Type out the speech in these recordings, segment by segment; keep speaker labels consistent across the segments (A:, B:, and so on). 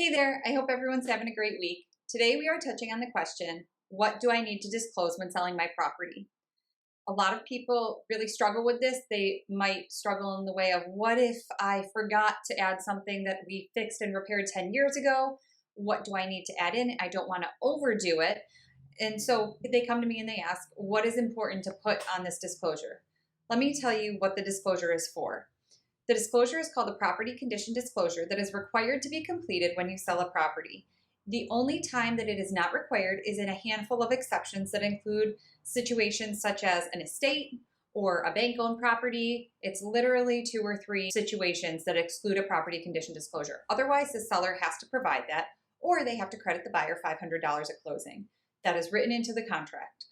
A: Hey there, I hope everyone's having a great week. Today we are touching on the question, what do I need to disclose when selling my property? A lot of people really struggle with this. They might struggle in the way of, what if I forgot to add something that we fixed and repaired 10 years ago? What do I need to add in? I don't want to overdo it. And so they come to me and they ask, what is important to put on this disclosure? Let me tell you what the disclosure is for. The disclosure is called a property condition disclosure that is required to be completed when you sell a property. The only time that it is not required is in a handful of exceptions that include situations such as an estate or a bank-owned property. It's literally 2 or 3 situations that exclude a property condition disclosure. Otherwise, the seller has to provide that, or they have to credit the buyer $500 at closing. That is written into the contract.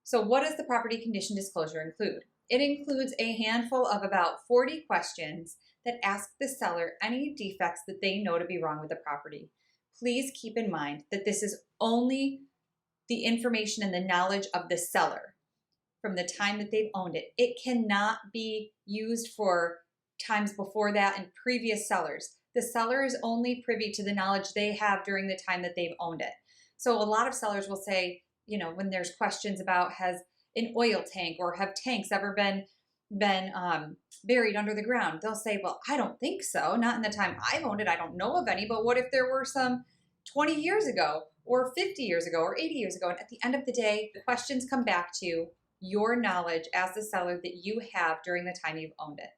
A: So what does the property condition disclosure include? It includes a handful of about 40 questions that ask the seller any defects that they know to be wrong with the property. Please keep in mind that this is only the information and the knowledge of the seller from the time that they've owned it. It cannot be used for times before that and previous sellers. The seller is only privy to the knowledge they have during the time that they've owned it. So a lot of sellers will say, when there's questions about, has an oil tank or have tanks ever been buried under the ground? They'll say, well, I don't think so. Not in the time I've owned it. I don't know of any. But what if there were some 20 years ago or 50 years ago or 80 years ago? And at the end of the day, the questions come back to your knowledge as the seller that you have during the time you've owned it.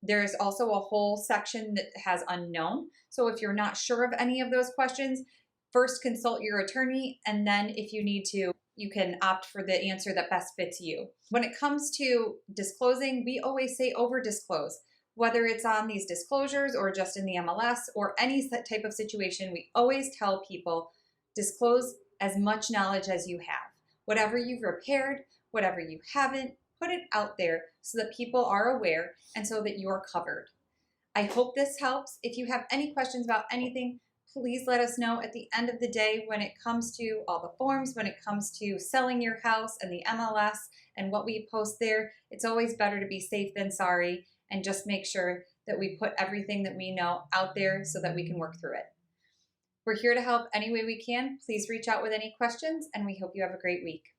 A: There's also a whole section that has unknown. So if you're not sure of any of those questions, first consult your attorney, and then if you need to, you can opt for the answer that best fits you. When it comes to disclosing, we always say over disclose. Whether it's on these disclosures or just in the MLS or any type of situation, we always tell people disclose as much knowledge as you have. Whatever you've repaired, whatever you haven't, put it out there so that people are aware and so that you're covered. I hope this helps. If you have any questions about anything, please let us know. At the end of the day, when it comes to all the forms, when it comes to selling your house and the MLS and what we post there, it's always better to be safe than sorry, and just make sure that we put everything that we know out there so that we can work through it. We're here to help any way we can. Please reach out with any questions, and we hope you have a great week.